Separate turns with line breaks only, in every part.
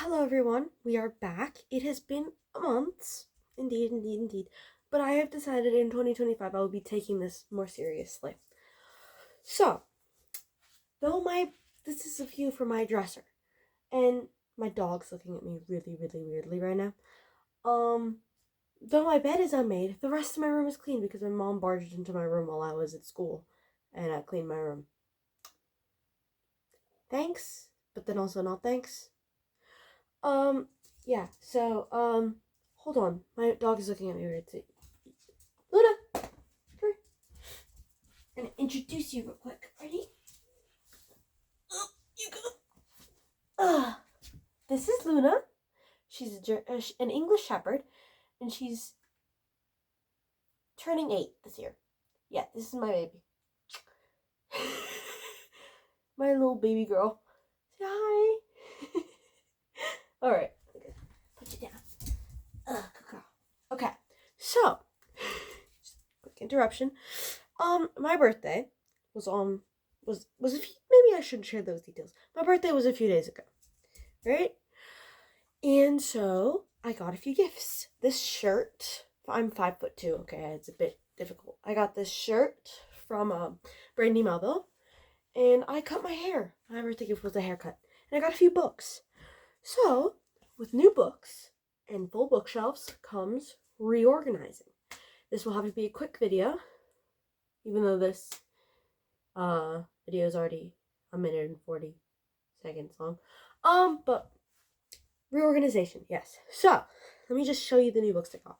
Hello everyone, we are back. It has been a month, indeed. But I have decided in 2025 I will be taking this more seriously. So, though this is a view from my dresser, and my dog's looking at me really weirdly right now. Though my bed is unmade, the rest of my room is clean because my mom barged into my room while I was at school, and I cleaned my room. Thanks, but then also not thanks. Yeah, so, hold on. My dog is looking at me weird. Luna, come here. I'm gonna introduce you real quick. Ready? Oh, you go. This is Luna. She's an English Shepherd, and she's turning 8 this year. Yeah, this is my baby. My little baby girl. Say hi. Alright. Put you down. Good girl. Okay, so, quick interruption. My birthday was a few, maybe I shouldn't share those details. My birthday was a few days ago, right? And so I got a few gifts. This shirt, I'm 5'2", okay, it's a bit difficult. I got this shirt from Brandy Melville, and I cut my hair. My birthday gift was a haircut. And I got a few books. So, with new books and full bookshelves comes reorganizing. This will have to be a quick video, even though this video is already a minute and 40 seconds long. But reorganization, yes. So, let me just show you the new books I got.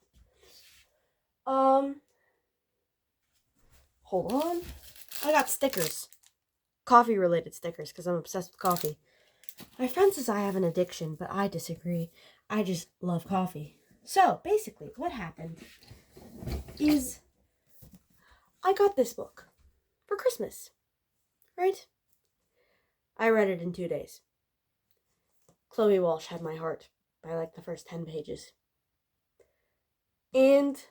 Hold on. I got stickers. Coffee related stickers, because I'm obsessed with coffee. My friend says I have an addiction, but I disagree. I just love coffee. So, basically, what happened is I got this book for Christmas, right? I read it in 2 days. Chloe Walsh had my heart by like the first 10 pages. And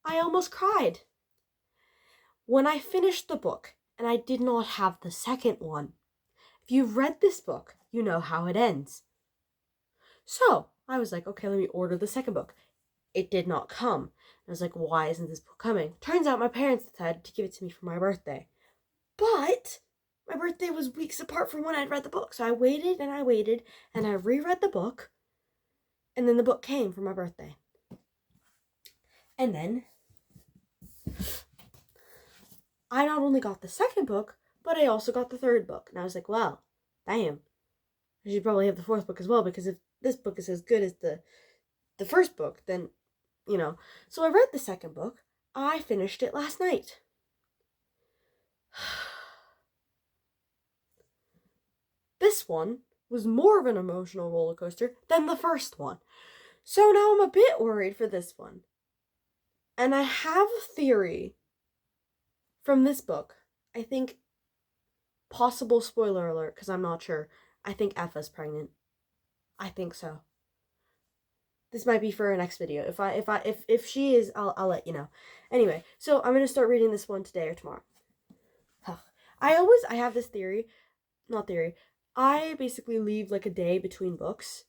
I almost cried when I finished the book, and I did not have the second one. If you've read this book, you know how it ends. So I was like, okay, let me order the second book. It did not come. I was like, why isn't this book coming? Turns out my parents decided to give it to me for my birthday. But my birthday was weeks apart from when I'd read the book. So I waited, and I reread the book, and then the book came for my birthday. And then I not only got the second book, but I also got the third book. And I was like, well, damn. I should probably have the fourth book as well, because if this book is as good as the first book, then, you know. So I read the second book. I finished it last night. This one was more of an emotional roller coaster than the first one. So now I'm a bit worried for this one. And I have a theory from this book. I think, possible spoiler alert, because I'm not sure. I think Effa's pregnant. I think so. This might be for a next video. If she is, I'll let you know. Anyway, so I'm gonna start reading this one today or tomorrow. I have this theory, not theory. I basically leave like a day between books,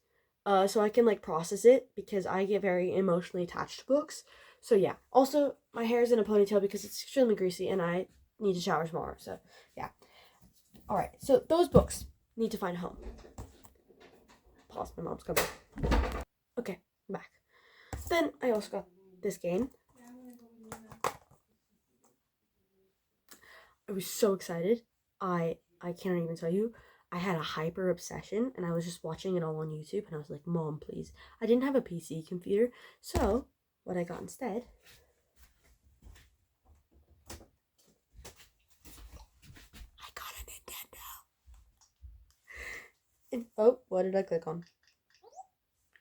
so I can like process it, because I get very emotionally attached to books. So yeah. Also, my hair is in a ponytail because it's extremely greasy and I need to shower tomorrow. So yeah. All right. So those books need to find a home. Pause. My mom's coming. Okay, I'm back. Then I also got this game. I was so excited. I can't even tell you. I had a hyper obsession, and I was just watching it all on YouTube, and I was like, Mom, please. I didn't have a PC computer, so what I got instead, I got a Nintendo. And, oh, what did I click on?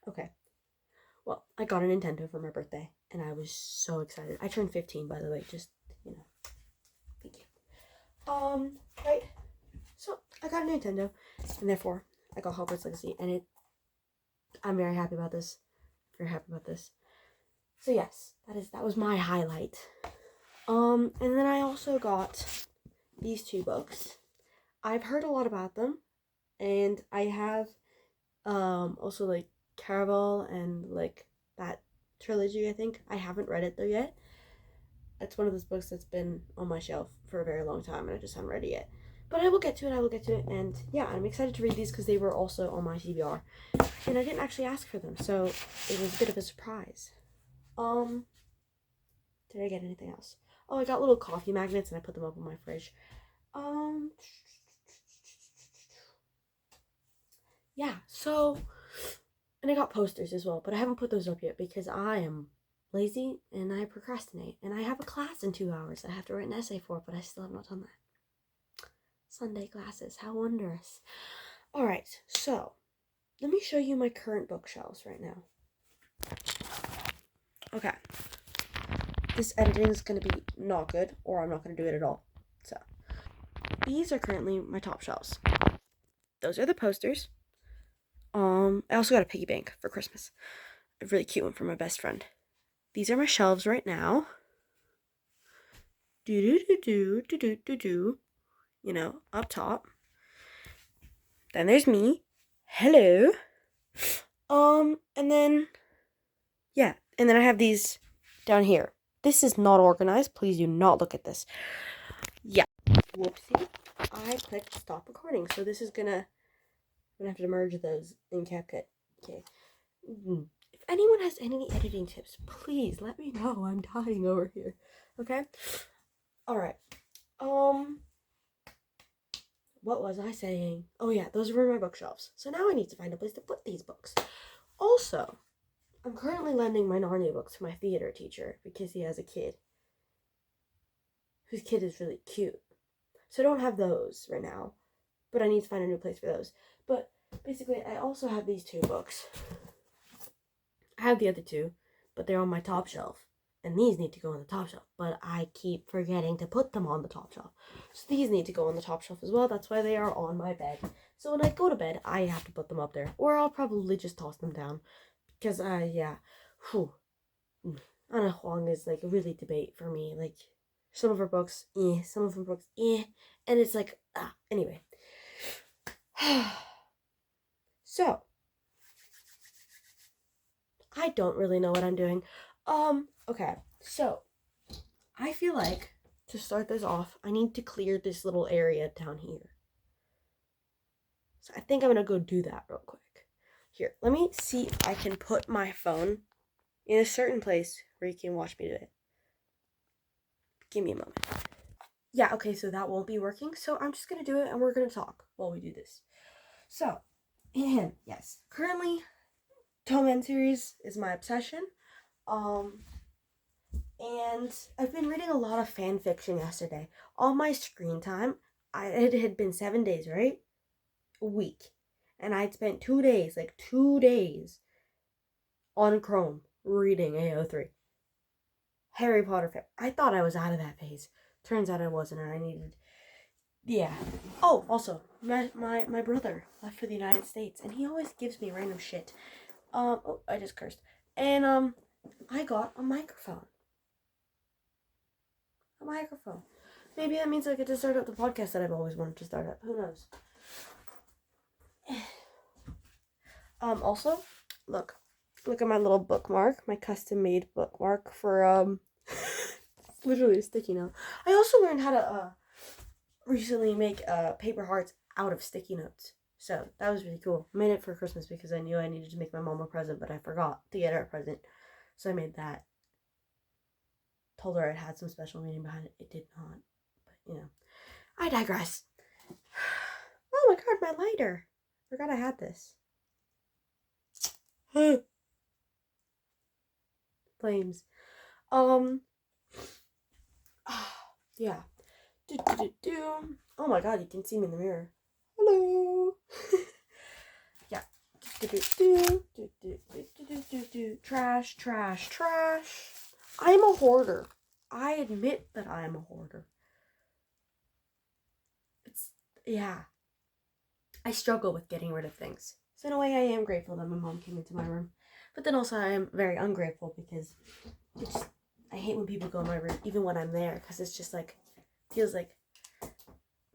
Okay. Well, I got a Nintendo for my birthday, and I was so excited. I turned 15, by the way, just, you know. Thank you. Right. So, I got a Nintendo, and therefore, I got Hogwarts Legacy, and I'm very happy about this. Very happy about this. So yes, that was my highlight. And then I also got these two books. I've heard a lot about them, and I have Also like Caraval and like that trilogy, I think. I haven't read it though yet. It's one of those books that's been on my shelf for a very long time and I just haven't read it yet. But I will get to it, and yeah, I'm excited to read these because they were also on my TBR. And I didn't actually ask for them, so it was a bit of a surprise. Um, did I get anything else? Oh, I got little coffee magnets and I put them up on my fridge. Um, yeah, so, and I got posters as well, but I haven't put those up yet because I am lazy and I procrastinate. And I have a class in 2 hours I have to write an essay for, but I still have not done that. Sunday classes, how wondrous. Alright, so, let me show you my current bookshelves right now. Okay. This editing is going to be not good, or I'm not going to do it at all. So, these are currently my top shelves. Those are the posters. I also got a piggy bank for Christmas. A really cute one for my best friend. These are my shelves right now. Do. You know, up top. Then there's me. Hello. And then, yeah. And then I have these down here. This is not organized. Please do not look at this. Yeah. Whoopsie. I clicked stop recording. So this is I'm gonna have to merge those in CapCut. Okay. If anyone has any editing tips, please let me know. I'm dying over here. Okay? Alright. What was I saying? Oh yeah, those were my bookshelves. So now I need to find a place to put these books. Also, I'm currently lending my Narnia books to my theater teacher because he has a kid whose kid is really cute. So I don't have those right now, but I need to find a new place for those. But basically, I also have these 2 books. I have the other 2, but they're on my top shelf. And these need to go on the top shelf, but I keep forgetting to put them on the top shelf. So these need to go on the top shelf as well. That's why they are on my bed. So when I go to bed, I have to put them up there. Or I'll probably just toss them down. Because, yeah. Whew. Anna Huang is, like, really debate for me. Like, some of her books, some of her books, and it's like, anyway. So, I don't really know what I'm doing. Okay, so, I feel like, to start this off, I need to clear this little area down here. So I think I'm gonna go do that real quick. Here, let me see if I can put my phone in a certain place where you can watch me do it. Give me a moment. Yeah, okay, so that won't be working, so I'm just gonna do it and we're gonna talk while we do this. So, and yes, currently, Toman series is my obsession. And I've been reading a lot of fan fiction yesterday. All my screen time, it had been 7 days, right? A week. And I'd spent 2 days, like 2 days, on Chrome reading AO3. Harry Potter fan. I thought I was out of that phase. Turns out I wasn't, and I needed. Yeah. Oh, also, my brother left for the United States, and he always gives me random shit. Oh, I just cursed. And, I got a microphone. A microphone. Maybe that means I get to start up the podcast that I've always wanted to start up. Who knows? Also, look at my little bookmark, my custom-made bookmark for, it's literally a sticky note. I also learned how to, recently make, paper hearts out of sticky notes. So, that was really cool. I made it for Christmas because I knew I needed to make my mom a present, but I forgot to get her a present. So I made that. Told her it had some special meaning behind it. It did not. But, I digress. Oh my god, my lighter. Forgot I had this. Flames. Yeah. Oh my god, you can see me in the mirror. Hello. Yeah. Trash. I'm a hoarder. I admit that I am a hoarder. Yeah. I struggle with getting rid of things. So in a way, I am grateful that my mom came into my room. But then also, I am very ungrateful because I hate when people go in my room, even when I'm there, because it's just like, feels like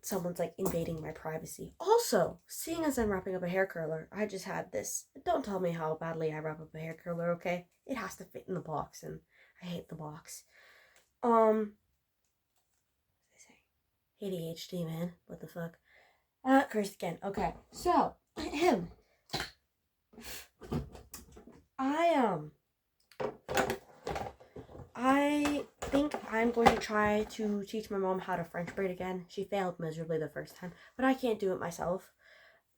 someone's like invading my privacy. Also, seeing as I'm wrapping up a hair curler, I just had this. Don't tell me how badly I wrap up a hair curler, okay? It has to fit in the box, and I hate the box. ADHD, man. What the fuck? Cursed again. Okay, so I think I'm going to try to teach my mom how to French braid again. She failed miserably the first time, but I can't do it myself.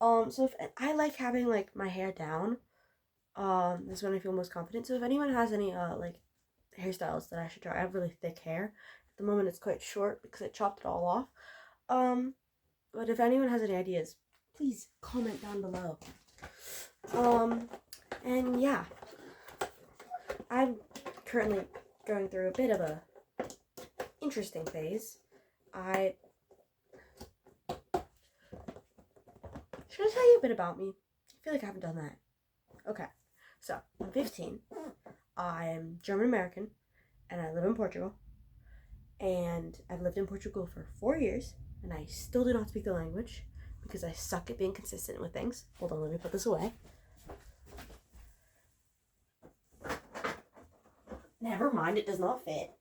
So if I like having like my hair down, this is when I feel most confident. So if anyone has any like hairstyles that I should try, I have really thick hair. At the moment it's quite short because I chopped it all off. But if anyone has any ideas, please comment down below. And yeah, I'm currently going through a bit of a interesting phase. Should I tell you a bit about me? I feel like I haven't done that. Okay, so I'm 15. I'm German American, and I live in Portugal. And I've lived in Portugal for 4 years, and I still do not speak the language because I suck at being consistent with things. Hold on, let me put this away. Never mind, it does not fit.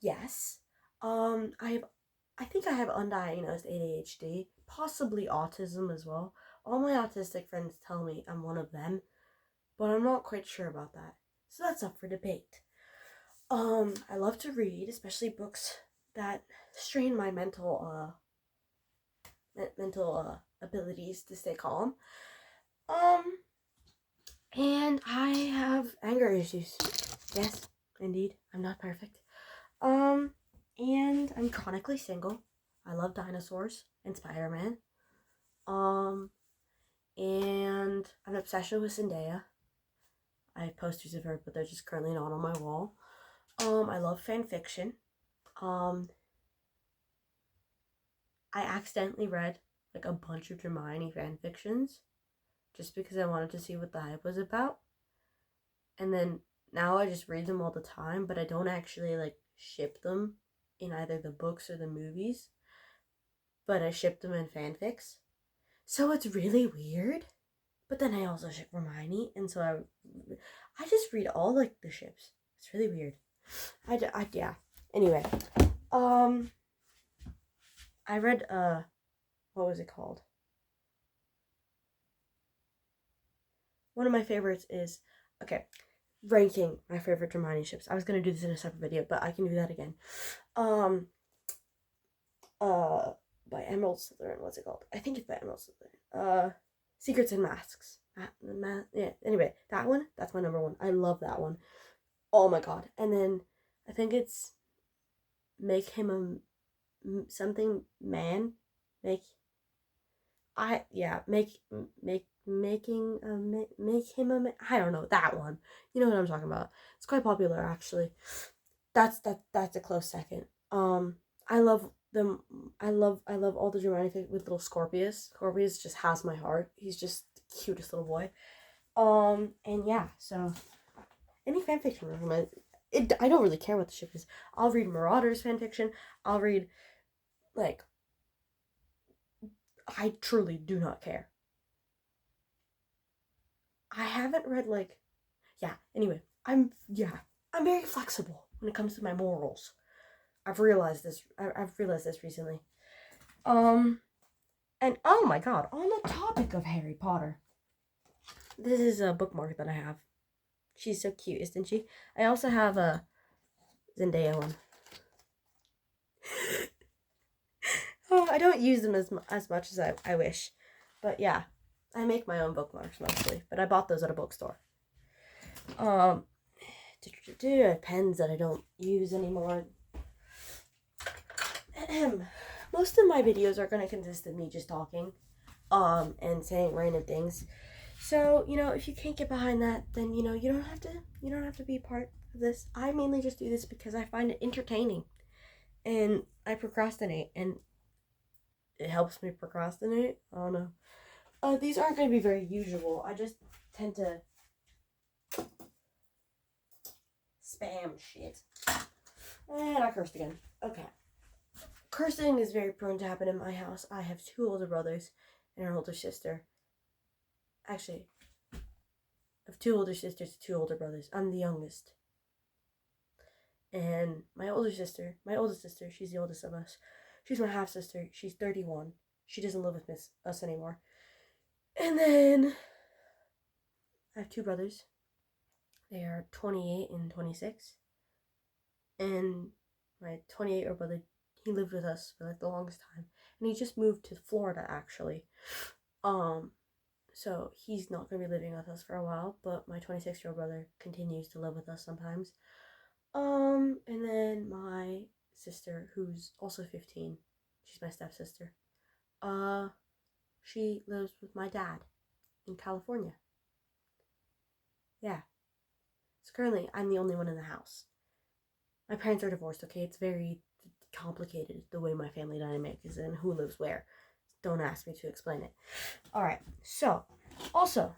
Yes. I think I have undiagnosed ADHD, possibly autism as well. All my autistic friends tell me I'm one of them, but I'm not quite sure about that. So that's up for debate. I love to read, especially books that strain my mental abilities to stay calm. And I have anger issues. Yes, indeed, I'm not perfect. And I'm chronically single. I love dinosaurs and Spider-Man. And I have an obsession with Zendaya. I have posters of her, but they're just currently not on my wall. I love fan fiction. I accidentally read like a bunch of Hermione fan fictions just because I wanted to see what the hype was about. And then now I just read them all the time, but I don't actually like ship them in either the books or the movies, but I ship them in fanfics. So it's really weird. But then I also ship Hermione, and so I just read all like the ships. It's really weird. Yeah. Anyway, I read what was it called? One of my favorites is ranking my favorite Hermione ships. I was gonna do this in a separate video, but I can do that again. By Emerald Slytherin. What's it called? I think it's by Emerald Slytherin. Secrets and Masks. Yeah. Anyway, that one. That's my number one. I love that one. Oh my god. And then I think it's make him a something man. Make him a man. I don't know that one. You know what I'm talking about. It's quite popular actually. That's a close second. I love them. I love all the Hermione with little Scorpius. Scorpius just has my heart. He's just the cutest little boy. And yeah, so any fanfiction recommend. I don't really care what the ship is. I'll read Marauders fanfiction. I'll read like. I truly do not care. I haven't read like, yeah. Anyway, I'm very flexible when it comes to my morals. I've realized this recently. And oh my god, on the topic of Harry Potter, this is a bookmark that I have. She's so cute, isn't she? I also have a Zendaya one. Oh, I don't use them as much as I wish. But yeah, I make my own bookmarks mostly. But I bought those at a bookstore. Pens that I don't use anymore. Most of my videos are going to consist of me just talking and saying random things. So, if you can't get behind that, then you don't have to be part of this. I mainly just do this because I find it entertaining. And I procrastinate, and it helps me procrastinate. I don't know. These aren't going to be very usual. I just tend to spam shit. And I cursed again. Okay. Cursing is very prone to happen in my house. I have 2 older brothers and an older sister. Actually, I have 2 older sisters, 2 older brothers. I'm the youngest. And my oldest sister, she's the oldest of us. She's my half sister. She's 31. She doesn't live with us anymore. And then I have 2 brothers. They are 28 and 26. And my 28-year-old brother, he lived with us for like the longest time. And he just moved to Florida, actually. So he's not going to be living with us for a while, but my 26-year-old brother continues to live with us sometimes. And then my sister, who's also 15, she's my stepsister. She lives with my dad in California. Yeah. So currently, I'm the only one in the house. My parents are divorced, okay? It's very complicated the way my family dynamic is and who lives where. Don't ask me to explain it. Alright, so, also,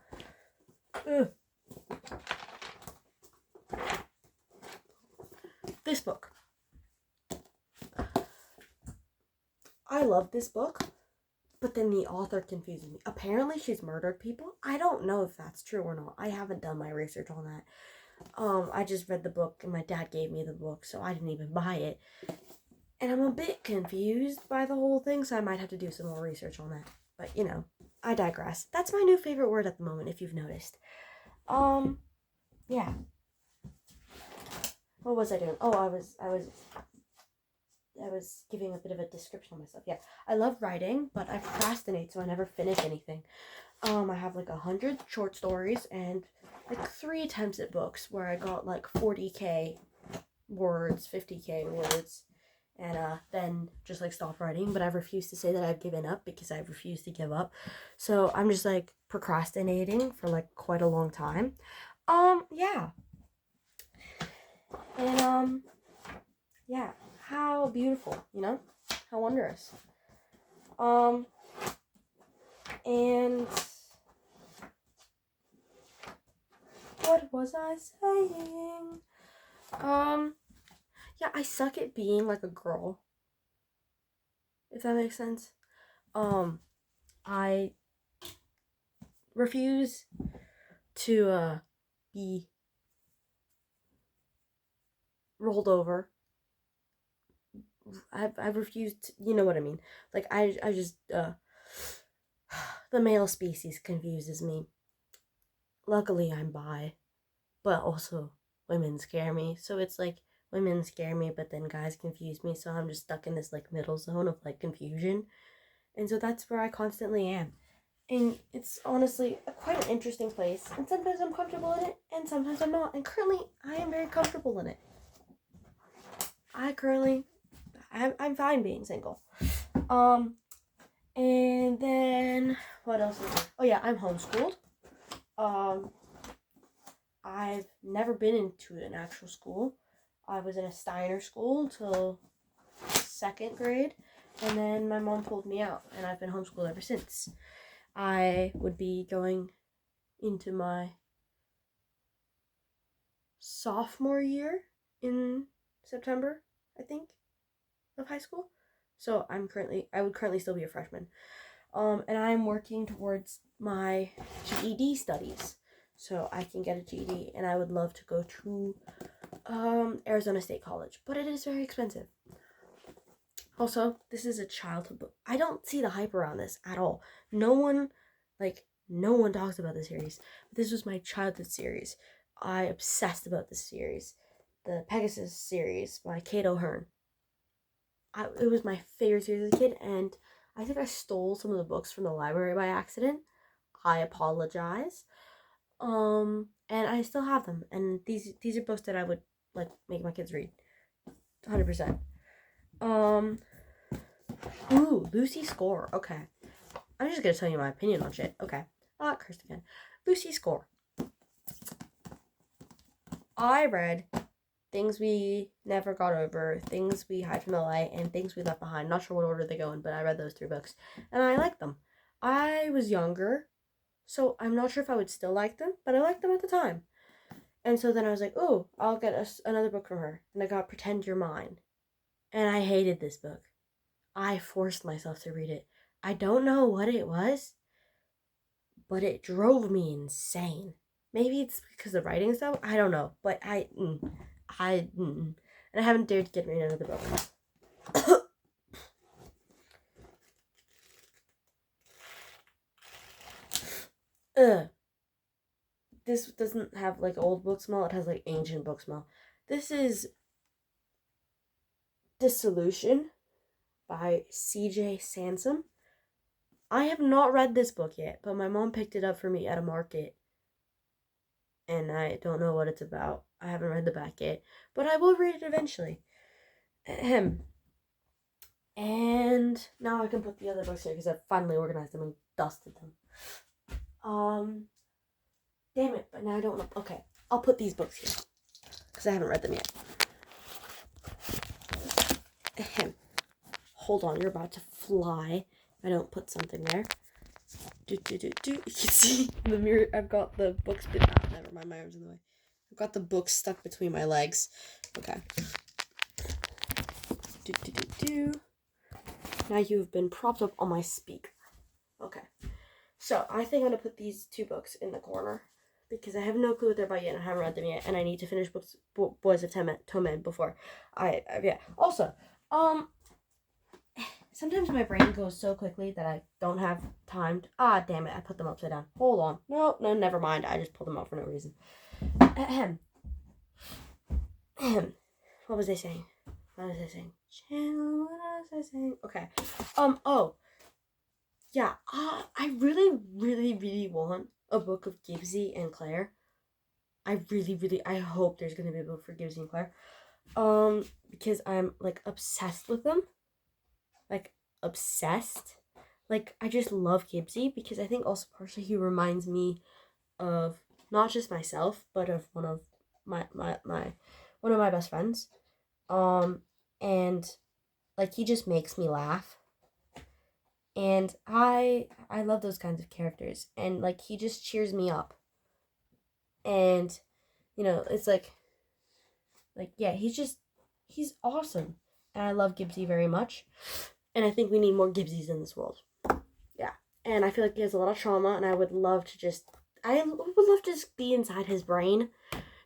this book. I love this book, but then the author confuses me. Apparently she's murdered people. I don't know if that's true or not. I haven't done my research on that. I just read the book and my dad gave me the book, so I didn't even buy it. And I'm a bit confused by the whole thing, so I might have to do some more research on that. But, you know, I digress. That's my new favorite word at the moment, if you've noticed. Yeah. What was I doing? Oh, I was giving a bit of a description of myself. Yeah, I love writing, but I procrastinate, so I never finish anything. I have like 100 short stories and like 3 attempts at books where I got like 40k words, 50k words, and then just like stopped writing. But I refuse to say that I've given up because I refuse to give up. So I'm just like procrastinating for like quite a long time. Yeah. And yeah, how beautiful, you know? How wondrous. And what was I saying? Yeah, I suck at being like a girl. If that makes sense. I refuse to be rolled over. I've refused, you know what I mean. Like I just the male species confuses me. Luckily I'm bi, but also women scare me. So it's like women scare me, but then guys confuse me, so I'm just stuck in this like middle zone of like confusion. And so that's where I constantly am. And it's honestly quite an interesting place. And sometimes I'm comfortable in it, and sometimes I'm not. And currently, I am very comfortable in it. I'm fine being single. And then, what else is there? Oh yeah, I'm homeschooled. I've never been into an actual school. I was in a Steiner school till 2nd grade, and then my mom pulled me out, and I've been homeschooled ever since. I would be going into my sophomore year in September, I think, of high school. So I would currently still be a freshman. And I'm working towards my GED studies, so I can get a GED, and I would love to go to Arizona State College, but it is very expensive. Also, this is a childhood book. I don't see the hype around this at all. No one talks about this series. This was my childhood series. I obsessed about this series. The Pegasus series by Kate O'Hearn. It was my favorite series as a kid, and I think I stole some of the books from the library by accident. I apologize. And I still have them, and these are books that I would like make my kids read. 100%. Ooh, Lucy Score. Okay. I'm just gonna tell you my opinion on shit. Okay. Cursed again. Lucy Score. I read Things We Never Got Over, Things We Hide from the Light, and Things We Left Behind. Not sure what order they go in, but I read those 3 books, and I liked them. I was younger, so I'm not sure if I would still like them, but I liked them at the time. And so then I was like, oh, I'll get another book from her. And I got Pretend You're Mine. And I hated this book. I forced myself to read it. I don't know what it was, but it drove me insane. Maybe it's because the writing stuff. I don't know, but and I haven't dared to get rid of another book. Ugh. This doesn't have like old book smell. It has like ancient book smell. This is Dissolution by C.J. Sansom. I have not read this book yet, but my mom picked it up for me at a market. And I don't know what it's about. I haven't read the back yet, but I will read it eventually. Ahem. And now I can put the other books here because I've finally organized them and dusted them. Damn it, but now I don't know. Okay, I'll put these books here because I haven't read them yet. Ahem. Hold on, you're about to fly. I don't put something there. You can see in the mirror, I've got the books. Never mind, my arm's in the way. I've got the books stuck between my legs. Okay. Now you've been propped up on my speaker. Okay. So I think I'm gonna put these two books in the corner because I have no clue what they're about yet and I haven't read them yet, and I need to finish Boys of Tomen before yeah. Also, sometimes my brain goes so quickly that I don't have time to... damn it, I put them upside down. Hold on. No, never mind. I just pulled them out for no reason. Ahem. What was I saying? Okay. Oh. Yeah, I really, really, really want a book of Gibbsy and Claire. I hope there's gonna be a book for Gibbsy and Claire. Because I'm, like, obsessed with them. Like, obsessed. Like, I just love Gibbsy because I think also partially he reminds me of not just myself, but of one of my best friends. And like he just makes me laugh. And I love those kinds of characters. And like he just cheers me up. And it's like yeah, he's awesome. And I love Gibbsy very much. And I think we need more Gibbsys in this world. Yeah. And I feel like he has a lot of trauma, and I would love to just be inside his brain,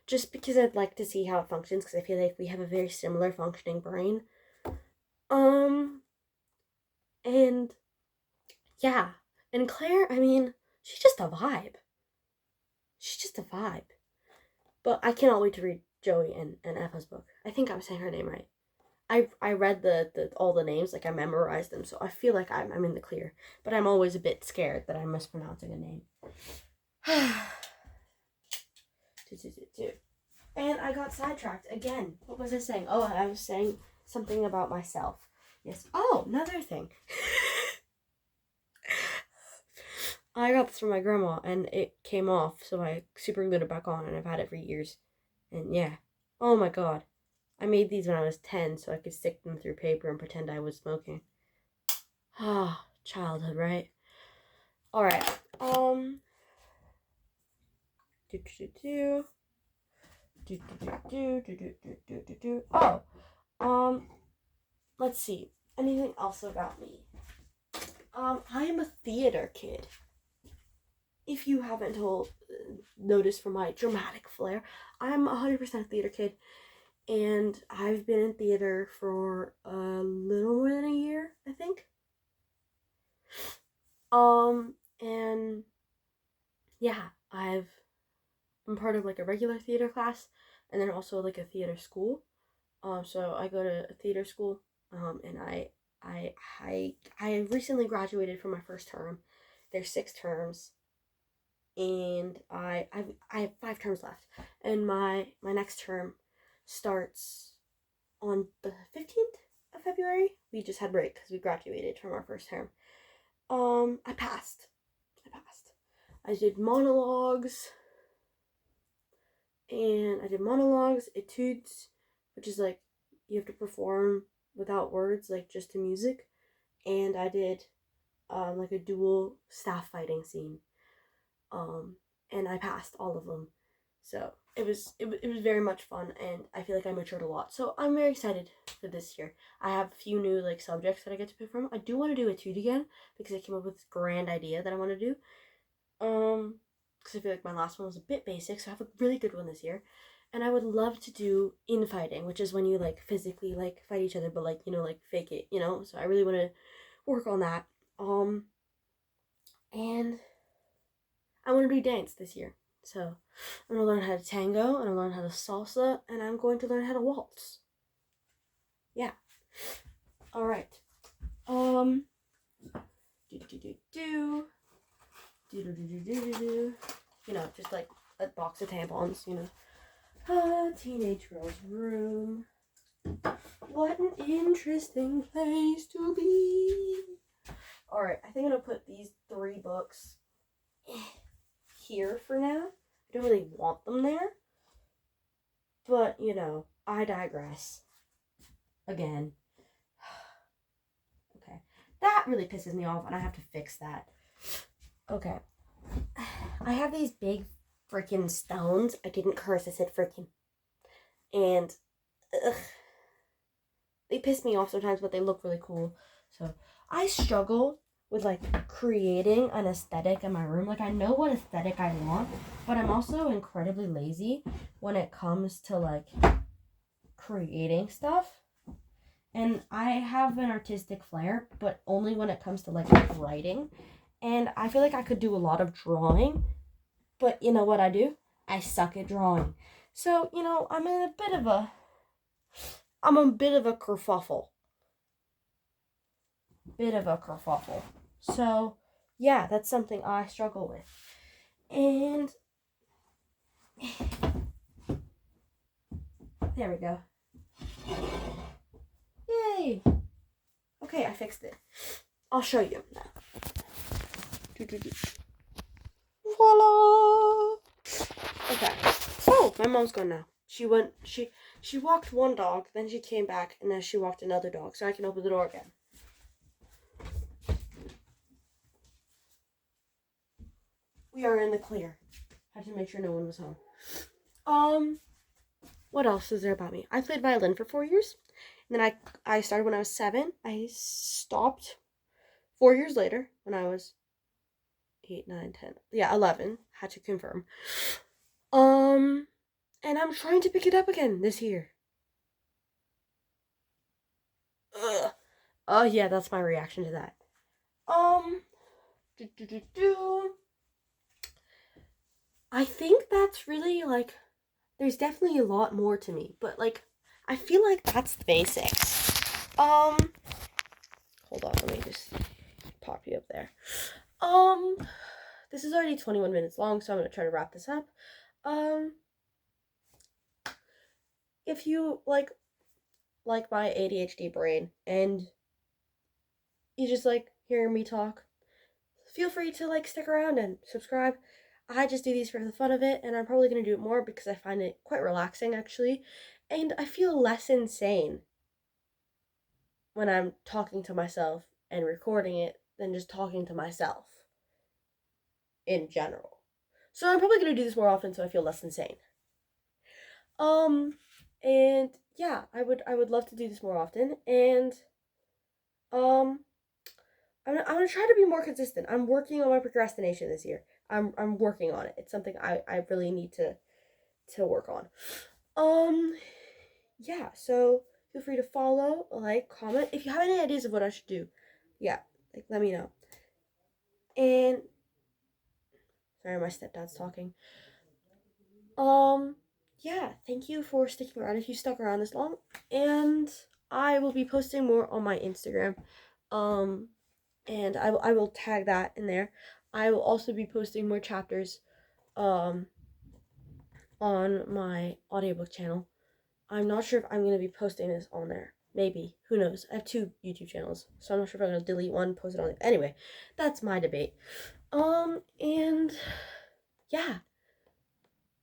just because I'd like to see how it functions, because I feel like we have a very similar functioning brain. And yeah. And Claire, I mean, she's just a vibe. But I cannot wait to read Joey and Effa's book. I think I'm saying her name right. I read the all the names, like I memorized them, so I feel like I'm in the clear. But I'm always a bit scared that I'm mispronouncing a name. And I got sidetracked again. What was I saying? Oh, I was saying something about myself. Yes. Oh, another thing. I got this from my grandma, and it came off, so I super glued it back on, and I've had it for years. And yeah. Oh my god. I made these when I was 10 so I could stick them through paper and pretend I was smoking. Ah, childhood, right? Alright. Let's see. Anything else about me? I am a theater kid. If you haven't noticed from my dramatic flair, I'm 100% theater kid. And I've been in theater for a little more than a year, I think. And yeah, I'm part of like a regular theater class, and then also like a theater school. So I go to a theater school, and I recently graduated from my first term. There's 6 terms, and I have 5 terms left, and my next term starts on the 15th of February. We just had break because we graduated from our first term. I passed. I did monologues, etudes, which is like you have to perform without words, like just to music. And I did like a dual staff fighting scene. And I passed all of them. So it was very much fun, and I feel like I matured a lot. So I'm very excited for this year. I have a few new like subjects that I get to pick from. I do want to do etude again because I came up with this grand idea that I want to do. Because I feel like my last one was a bit basic, so I have a really good one this year. And I would love to do infighting, which is when you like physically like fight each other, but like like fake it, So I really want to work on that. And I want to do dance this year. So I'm gonna learn how to tango, and I'm gonna learn how to salsa, and I'm going to learn how to waltz. Yeah. All right. Do do do do do do do do do do do. Just like a box of tampons. Teenage girl's room. What an interesting place to be. All right, I think I'm gonna put these 3 books here for now. I don't really want them there. But, I digress. Again. Okay. That really pisses me off, and I have to fix that. Okay. I have these big freaking stones. I didn't curse, I said freaking. And, they piss me off sometimes, but they look really cool. So, I struggle with like creating an aesthetic in my room. Like I know what aesthetic I want, but I'm also incredibly lazy when it comes to like creating stuff. And I have an artistic flair, but only when it comes to like writing. And I feel like I could do a lot of drawing, but you know what I do? I suck at drawing. So, I'm a bit of a kerfuffle. So, yeah, that's something I struggle with. And there we go. Yay! Okay, I fixed it. I'll show you now. Voila! Okay, so my mom's gone now. She walked one dog, then she came back, and then she walked another dog, so I can open the door again. We are in the clear. Had to make sure no one was home. What else is there about me? I played violin for 4 years. And then I started when I was 7. I stopped 4 years later when I was 8, 9, 10. Yeah, 11. Had to confirm. And I'm trying to pick it up again this year. Ugh. Oh, yeah, that's my reaction to that. I think that's really, like, there's definitely a lot more to me, but, like, I feel like that's the basics. Hold on, let me just pop you up there. This is already 21 minutes long, so I'm gonna try to wrap this up. If you like my ADHD brain and you just like hearing me talk, feel free to like stick around and subscribe. I just do these for the fun of it, and I'm probably gonna do it more because I find it quite relaxing actually, and I feel less insane when I'm talking to myself and recording it than just talking to myself in general. So I'm probably gonna do this more often so I feel less insane. And yeah, I would love to do this more often, and I'm gonna try to be more consistent. I'm working on my procrastination this year. I'm working on it. It's something I really need to work on. Yeah, so feel free to follow, like, comment. If you have any ideas of what I should do, yeah, like let me know. And sorry, my stepdad's talking. Yeah, thank you for sticking around if you stuck around this long. And I will be posting more on my Instagram. And I will tag that in there. I will also be posting more chapters on my audiobook channel. I'm not sure if I'm going to be posting this on there. Maybe. Who knows? I have 2 YouTube channels, so I'm not sure if I'm going to delete one, post it on it. Anyway, that's my debate. And yeah.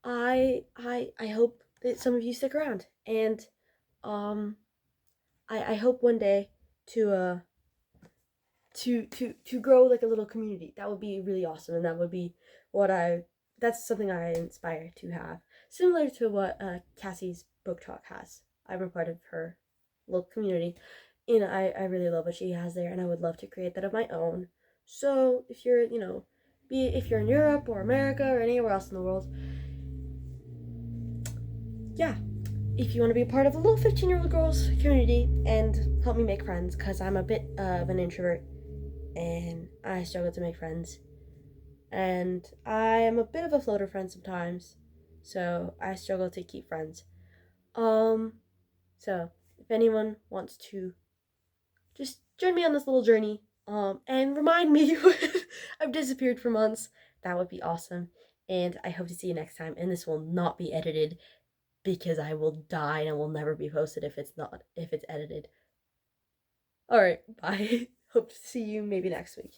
I hope that some of you stick around, and I hope one day to grow like a little community. That would be really awesome, and that would be that's something I inspire to have. similar to what Cassie's book talk has. I'm a part of her little community, and I really love what she has there, and I would love to create that of my own. So if you're, if you're in Europe or America or anywhere else in the world, yeah, if you want to be a part of a little 15-year-old girls community and help me make friends, because I'm a bit of an introvert and I struggle to make friends, and I am a bit of a floater friend sometimes, so I struggle to keep friends. Um, so if anyone wants to just join me on this little journey, and remind me when I've disappeared for months, that would be awesome. And I hope to see you next time. And this will not be edited because I will die and it will never be posted if it's edited. All right, bye. Hope to see you maybe next week.